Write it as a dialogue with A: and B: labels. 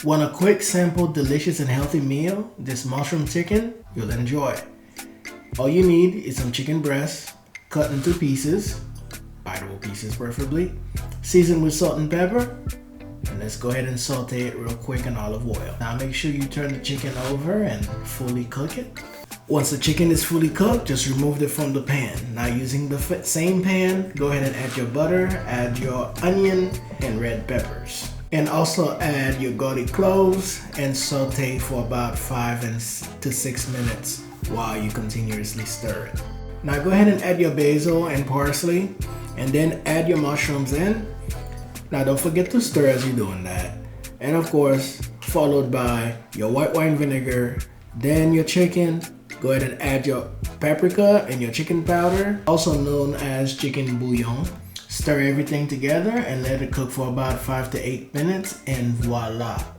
A: Want a quick, simple, delicious, and healthy meal? This mushroom chicken you'll enjoy. All you need is some chicken breasts cut into pieces, biteable pieces preferably, seasoned with salt and pepper, and let's go ahead and saute it real quick in olive oil. Now make sure you turn the chicken over and fully cook it. Once the chicken is fully cooked, just remove it from the pan. Now using the same pan, go ahead and add your butter, add your onion and red peppers. And also add your garlic cloves and saute for about 5 to 6 minutes while you continuously stir it. Now go ahead and add your basil and parsley and then add your mushrooms in. Now don't forget to stir as you're doing that. And of course, followed by your white wine vinegar, then your chicken. Go ahead and add your paprika and your chicken powder, also known as chicken bouillon. Stir everything together and let it cook for about 5 to 8 minutes and voila.